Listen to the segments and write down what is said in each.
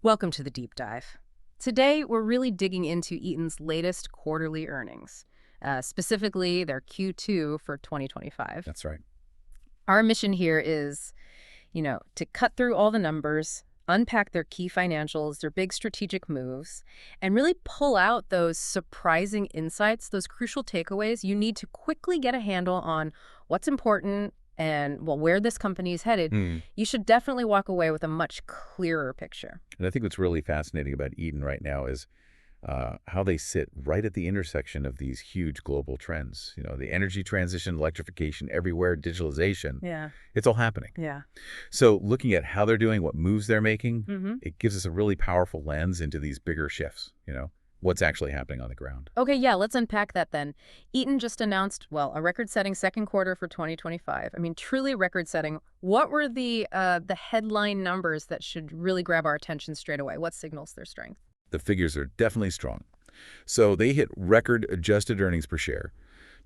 Welcome to the deep dive. Today, we're really digging into Eaton's latest quarterly earnings, specifically their Q2 for 2025. That's right. Our mission here is, to cut through all the numbers, unpack their key financials, their big strategic moves, and really pull out those surprising insights, those crucial takeaways you need to quickly get a handle on what's important and, well, where this company is headed. Hmm. You should definitely walk away with a much clearer picture. And I think what's really fascinating about Eaton right now is how they sit right at the intersection of these huge global trends. The energy transition, electrification everywhere, digitalization. Yeah. It's all happening. Yeah. So looking at how they're doing, what moves they're making, Mm-hmm. it gives us a really powerful lens into these bigger shifts, what's actually happening on the ground. Okay, yeah, let's unpack that then. Eaton just announced, well, a record-setting second quarter for 2025. I mean, truly record-setting. What were the headline numbers that should really grab our attention straight away? What signals their strength? The figures are definitely strong. So they hit record adjusted earnings per share,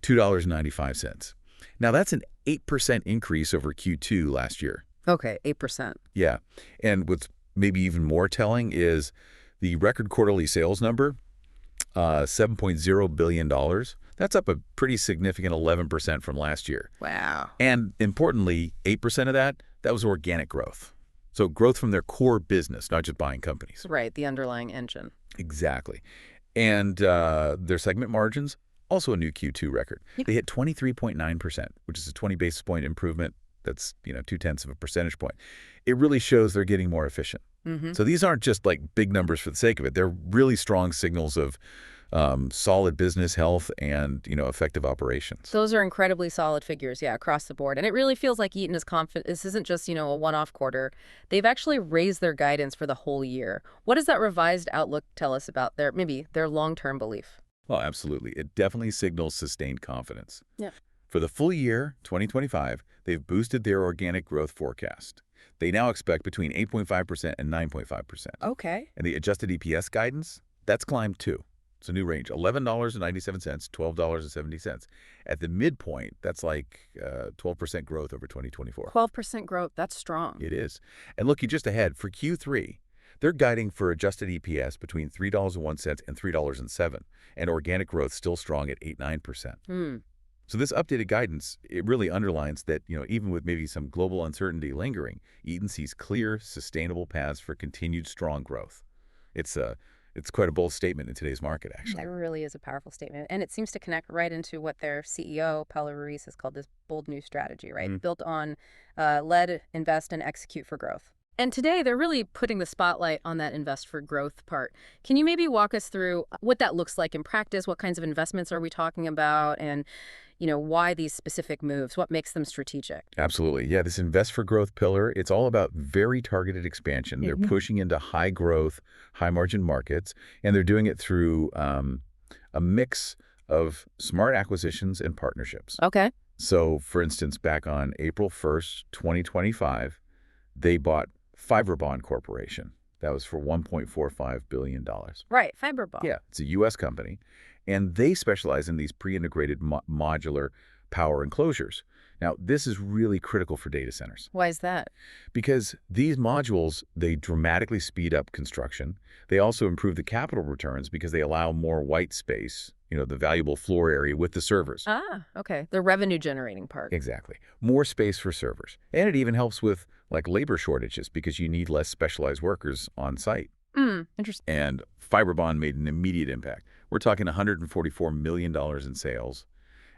$2.95. Now that's an 8% increase over Q2 last year. Okay, 8%. Yeah. And what's maybe even more telling is the record quarterly sales number, $7.0 billion. That's up a pretty significant 11% from last year. Wow. And importantly, 8% of that was organic growth. So growth from their core business, not just buying companies. Right, the underlying engine. Exactly. And their segment margins, also a new Q2 record. Yep. They hit 23.9%, which is a 20 basis point improvement. That's, 0.2 of a percentage point. It really shows they're getting more efficient. Mm-hmm. So these aren't just like big numbers for the sake of it. They're really strong signals of solid business health and, effective operations. Those are incredibly solid figures, yeah, across the board. And it really feels like Eaton is confident. This isn't just, a one-off quarter. They've actually raised their guidance for the whole year. What does that revised outlook tell us about their long-term belief? Well, absolutely. It definitely signals sustained confidence. Yeah. For the full year, 2025, they've boosted their organic growth forecast. They now expect between 8.5% and 9.5%. Okay. And the adjusted EPS guidance, that's climbed too. It's a new range, $11.97, $12.70. At the midpoint, that's like 12% growth over 2024. 12% growth, that's strong. It is. And looking just ahead, for Q3, they're guiding for adjusted EPS between $3.01 and $3.07, and organic growth still strong at 8.9%. Hmm. So this updated guidance, it really underlines that, even with maybe some global uncertainty lingering, Eaton sees clear, sustainable paths for continued strong growth. It's quite a bold statement in today's market, actually. That really is a powerful statement. And it seems to connect right into what their CEO, Paulo Ruiz, has called this bold new strategy, right? Mm. Built on lead, invest, and execute for growth. And today, they're really putting the spotlight on that invest for growth part. Can you maybe walk us through what that looks like in practice? What kinds of investments are we talking about? And, why these specific moves? What makes them strategic? Absolutely. Yeah, this invest for growth pillar, it's all about very targeted expansion. They're pushing into high growth, high margin markets, and they're doing it through a mix of smart acquisitions and partnerships. Okay. So, for instance, back on April 1st, 2025, they bought Eaton Corporation. That was for $1.45 billion. Right, Fiberball. Yeah, it's a U.S. company, and they specialize in these pre-integrated modular power enclosures. Now, this is really critical for data centers Why is that? because these modules, they dramatically speed up construction. They also improve the capital returns because they allow more white space, the valuable floor area with the servers. Ah, okay. The revenue generating part. Exactly. More space for servers. And it even helps with labor shortages because you need less specialized workers on site. Interesting. And Fiberbond made an immediate impact. We're talking $144 million in sales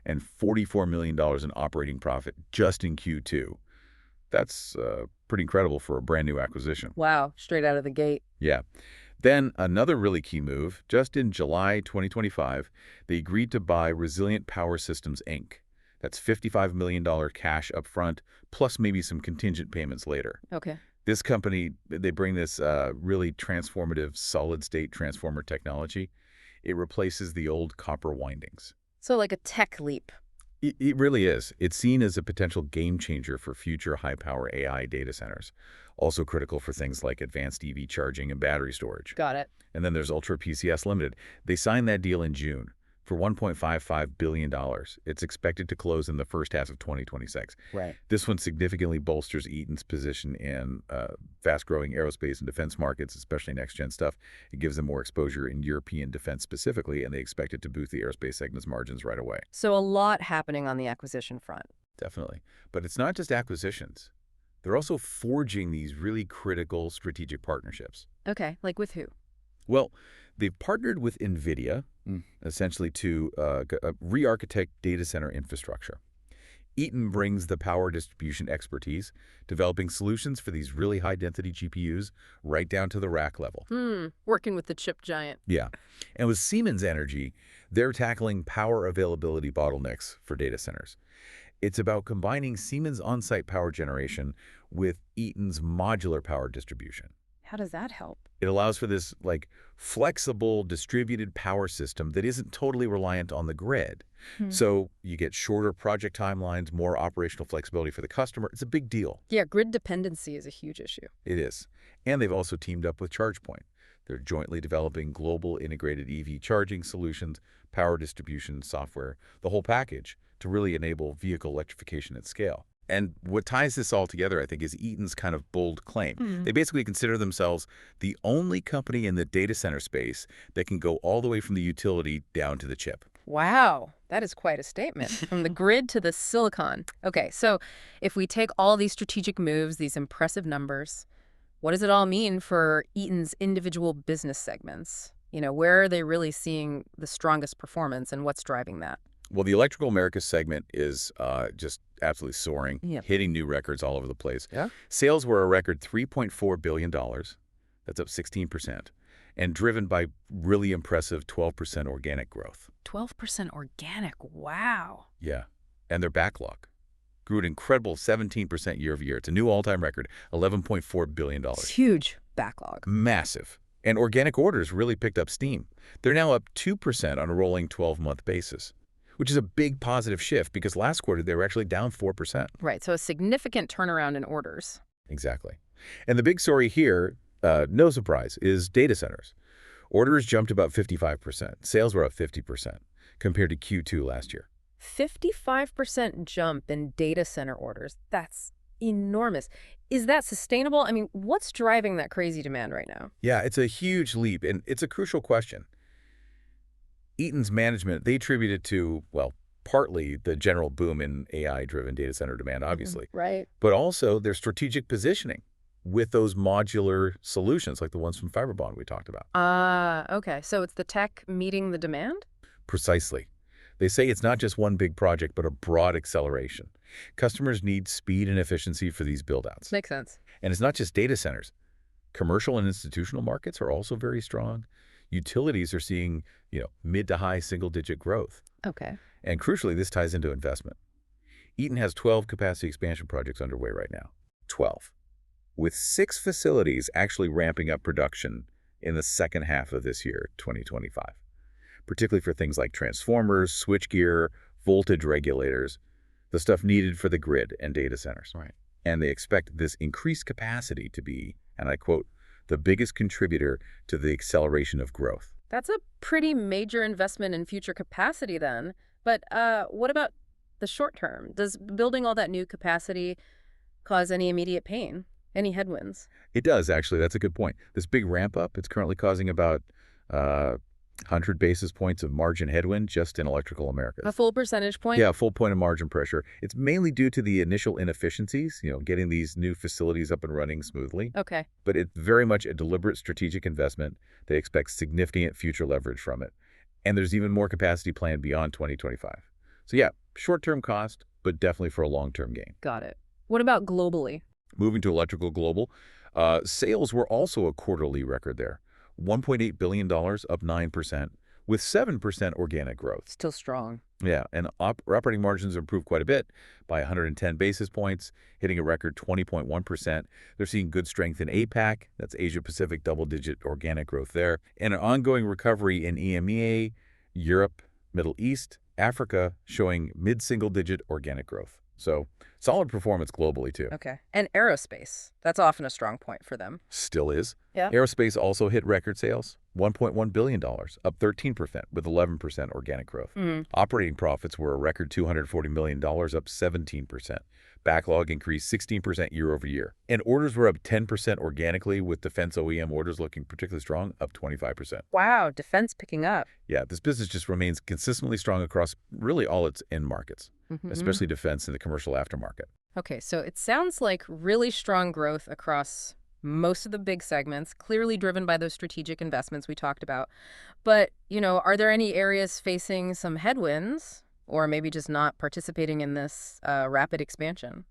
and $44 million in operating profit just in Q2. That's pretty incredible for a brand new acquisition. Wow, straight out of the gate. Yeah. Then another really key move, just in July 2025, they agreed to buy Resilient Power Systems, Inc. That's $55 million cash up front, plus maybe some contingent payments later. Okay. This company, they bring this really transformative solid-state transformer technology. It replaces the old copper windings. So like a tech leap. It really is. It's seen as a potential game changer for future high-power AI data centers. Also critical for things like advanced EV charging and battery storage. Got it. And then there's Ultra PCS Limited. They signed that deal in June. for $1.55 billion. It's expected to close in the first half of 2026. Right. This one significantly bolsters Eaton's position in fast-growing aerospace and defense markets, especially next-gen stuff. It gives them more exposure in European defense specifically, and they expect it to boost the aerospace segment's margins right away. So a lot happening on the acquisition front. Definitely. But it's not just acquisitions. They're also forging these really critical strategic partnerships. Okay, like with who? Well, they've partnered with NVIDIA, essentially to re-architect data center infrastructure. Eaton brings the power distribution expertise, developing solutions for these really high-density GPUs right down to the rack level. Working with the chip giant. Yeah. And with Siemens Energy, they're tackling power availability bottlenecks for data centers. It's about combining Siemens on-site power generation with Eaton's modular power distribution. How does that help? It allows for this flexible distributed power system that isn't totally reliant on the grid. So you get shorter project timelines, more operational flexibility for the customer. It's a big deal. Yeah, grid dependency is a huge issue. It is. And they've also teamed up with ChargePoint. They're jointly developing global integrated EV charging solutions, power distribution software, the whole package to really enable vehicle electrification at scale. And what ties this all together, I think, is Eaton's kind of bold claim. They basically consider themselves the only company in the data center space that can go all the way from the utility down to the chip. Wow, that is quite a statement. From the grid to the silicon. Okay, so if we take all these strategic moves, these impressive numbers, what does it all mean for Eaton's individual business segments? Where are they really seeing the strongest performance and what's driving that? Well, the Electrical Americas segment is just absolutely soaring, hitting new records all over the place. Yeah. Sales were a record $3.4 billion. That's up 16%, and driven by really impressive 12% organic growth. 12% organic, wow. Yeah, and their backlog grew an incredible 17% year over year. It's a new all-time record, $11.4 billion. It's huge backlog. Massive. And organic orders really picked up steam. They're now up 2% on a rolling 12-month basis, which is a big positive shift because last quarter they were actually down 4%. Right, so a significant turnaround in orders. Exactly. And the big story here, no surprise, is data centers. Orders jumped about 55%. Sales were up 50% compared to Q2 last year. 55% jump in data center orders. That's enormous. Is that sustainable? I mean, what's driving that crazy demand right now? Yeah, it's a huge leap, and it's a crucial question. Eaton's management, they attribute it to, well, partly the general boom in AI-driven data center demand, obviously. Right. But also their strategic positioning with those modular solutions like the ones from Fiberbond we talked about. Okay. So it's the tech meeting the demand? Precisely. They say it's not just one big project, but a broad acceleration. Customers need speed and efficiency for these build-outs. Makes sense. And it's not just data centers. Commercial and institutional markets are also very strong. Utilities are seeing, mid to high single-digit growth. Okay. And crucially, this ties into investment. Eaton has 12 capacity expansion projects underway right now. 12. With 6 facilities actually ramping up production in the second half of this year, 2025. Particularly for things like transformers, switchgear, voltage regulators, the stuff needed for the grid and data centers. Right. And they expect this increased capacity to be, and I quote, the biggest contributor to the acceleration of growth. That's a pretty major investment in future capacity then. But what about the short term? Does building all that new capacity cause any immediate pain? Any headwinds? It does, actually. That's a good point. This big ramp up, it's currently causing about 100 basis points of margin headwind just in Electrical Americas. A full percentage point? Yeah, a full point of margin pressure. It's mainly due to the initial inefficiencies, getting these new facilities up and running smoothly. Okay. But it's very much a deliberate strategic investment. They expect significant future leverage from it. And there's even more capacity planned beyond 2025. So yeah, short-term cost, but definitely for a long-term gain. Got it. What about globally? Moving to Electrical Global, sales were also a quarterly record there. $1.8 billion, up 9%, with 7% organic growth. Still strong. Yeah, and operating margins improved quite a bit by 110 basis points, hitting a record 20.1%. They're seeing good strength in APAC, that's Asia-Pacific double-digit organic growth there, and an ongoing recovery in EMEA, Europe, Middle East, Africa, showing mid-single-digit organic growth. So solid performance globally, too. Okay. And aerospace. That's often a strong point for them. Still is. Yeah. Aerospace also hit record sales, $1.1 billion, up 13%, with 11% organic growth. Operating profits were a record $240 million, up 17%. Backlog increased 16% year over year. And orders were up 10% organically, with defense OEM orders looking particularly strong, up 25%. Wow, defense picking up. Yeah, this business just remains consistently strong across really all its end markets, especially defense and the commercial aftermarket. Okay, so it sounds like really strong growth across most of the big segments, clearly driven by those strategic investments we talked about. But, are there any areas facing some headwinds or maybe just not participating in this rapid expansion?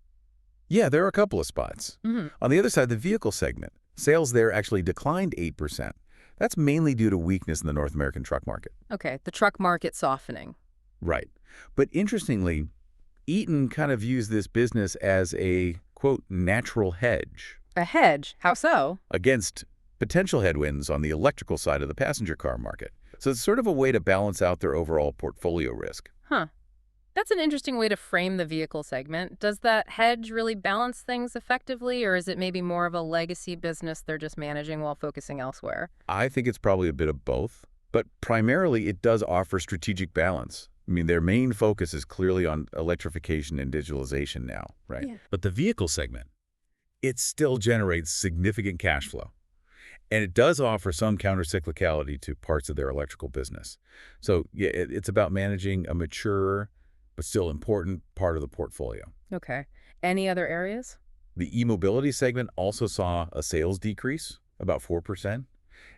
Yeah, there are a couple of spots. On the other side, the vehicle segment, sales there actually declined 8%. That's mainly due to weakness in the North American truck market. Okay, the truck market softening. Right. But interestingly, Eaton kind of views this business as a, quote, natural hedge A hedge? How so? against potential headwinds on the electrical side of the passenger car market. So it's sort of a way to balance out their overall portfolio risk. Huh. That's an interesting way to frame the vehicle segment. Does that hedge really balance things effectively, or is it maybe more of a legacy business they're just managing while focusing elsewhere? I think it's probably a bit of both, but primarily it does offer strategic balance. I mean, their main focus is clearly on electrification and digitalization now, right? Yeah. But the vehicle segment, it still generates significant cash flow. And it does offer some countercyclicality to parts of their electrical business. So, yeah, it's about managing a mature but still important part of the portfolio. Okay. Any other areas? The e-mobility segment also saw a sales decrease, about 4%,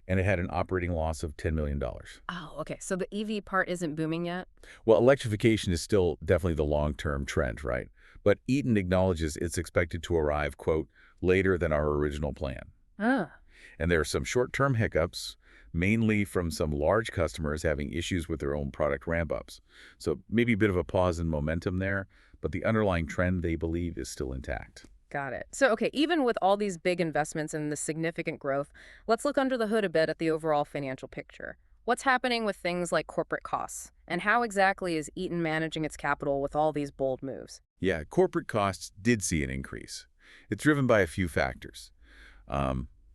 and it had an operating loss of $10 million. Oh, okay. So the EV part isn't booming yet? Well, electrification is still definitely the long-term trend, right? But Eaton acknowledges it's expected to arrive, quote, later than our original plan. Ah. And there are some short-term hiccups, mainly from some large customers having issues with their own product ramp-ups. So maybe a bit of a pause in momentum there, but the underlying trend, they believe, is still intact. Got it. So, okay, even with all these big investments and the significant growth, let's look under the hood a bit at the overall financial picture. What's happening with things like corporate costs? And how exactly is Eaton managing its capital with all these bold moves? Yeah, corporate costs did see an increase. It's driven by a few factors.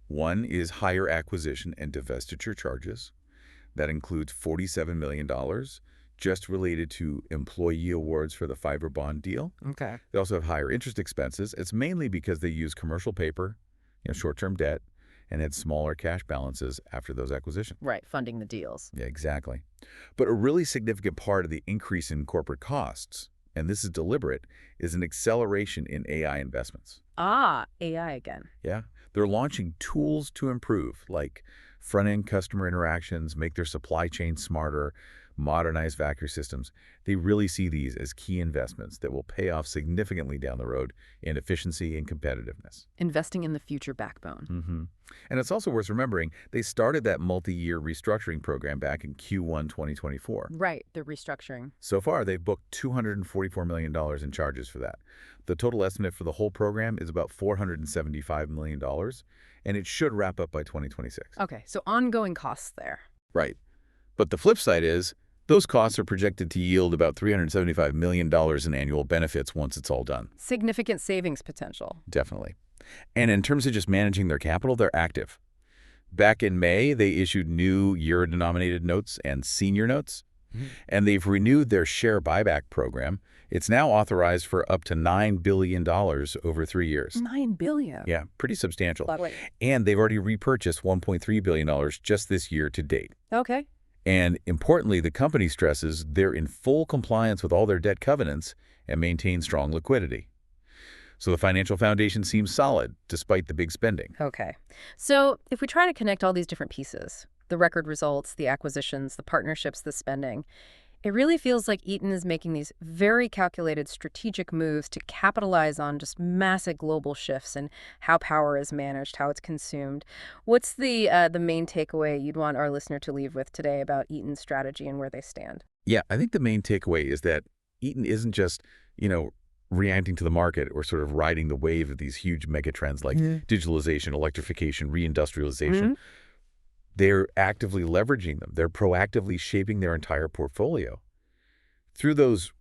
One is higher acquisition and divestiture charges. That includes $47 million just related to employee awards for the fiber bond deal. Okay. They also have higher interest expenses. It's mainly because they use commercial paper, short-term debt, and had smaller cash balances after those acquisitions. Right, funding the deals. Yeah, exactly. But a really significant part of the increase in corporate costs, and this is deliberate, is an acceleration in AI investments. Ah, AI again. Yeah, they're launching tools to improve, like front-end customer interactions, make their supply chain smarter, modernize factory systems. They really see these as key investments that will pay off significantly down the road in efficiency and competitiveness. Investing in the future backbone. And it's also worth remembering, they started that multi-year restructuring program back in Q1 2024. Right, the restructuring. So far, they've booked $244 million in charges for that. The total estimate for the whole program is about $475 million, and it should wrap up by 2026. Okay, so ongoing costs there. Right. But the flip side is, those costs are projected to yield about $375 million in annual benefits once it's all done. Significant savings potential. Definitely. And in terms of just managing their capital, they're active. Back in May, they issued new euro-denominated notes and senior notes, and they've renewed their share buyback program. It's now authorized for up to $9 billion over 3 years. $9 billion. Yeah, pretty substantial. By the way. And they've already repurchased $1.3 billion just this year to date. Okay. And importantly, the company stresses they're in full compliance with all their debt covenants and maintain strong liquidity. So the financial foundation seems solid, despite the big spending. Okay. So if we try to connect all these different pieces, the record results, the acquisitions, the partnerships, the spending, it really feels like Eaton is making these very calculated strategic moves to capitalize on just massive global shifts in how power is managed, how it's consumed. What's the main takeaway you'd want our listener to leave with today about Eaton's strategy and where they stand? Yeah, I think the main takeaway is that Eaton isn't just, reacting to the market or sort of riding the wave of these huge megatrends like digitalization, electrification, reindustrialization. They're actively leveraging them. They're proactively shaping their entire portfolio. Through those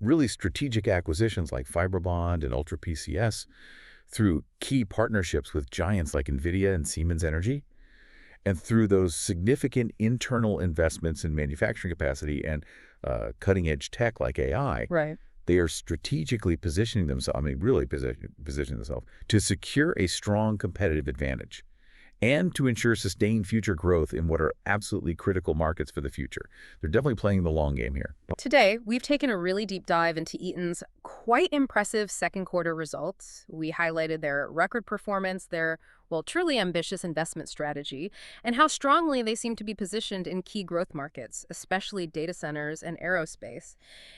really strategic acquisitions like Fiberbond and Ultra PCS, through key partnerships with giants like NVIDIA and Siemens Energy, and through those significant internal investments in manufacturing capacity and cutting-edge tech like AI, Right. they are strategically positioning themselves, I mean, really positioning themselves to secure a strong competitive advantage and to ensure sustained future growth in what are absolutely critical markets for the future. They're definitely playing the long game here. Today, we've taken a really deep dive into Eaton's quite impressive second quarter results. We highlighted their record performance, their, well, truly ambitious investment strategy, and how strongly they seem to be positioned in key growth markets, especially data centers and aerospace.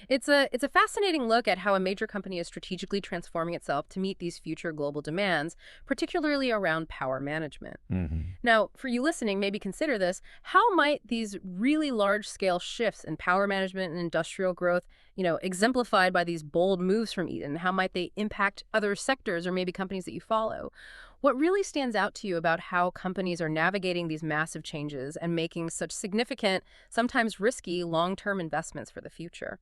It's a fascinating look at how a major company is strategically transforming itself to meet these future global demands, particularly around power management. Now, for you listening, maybe consider this. How might these really large-scale shifts in power management and industrial growth, exemplified by these bold moves from Eaton, how might they impact other sectors or maybe companies that you follow? What really stands out to you about how companies are navigating these massive changes and making such significant, sometimes risky, long-term investments for the future?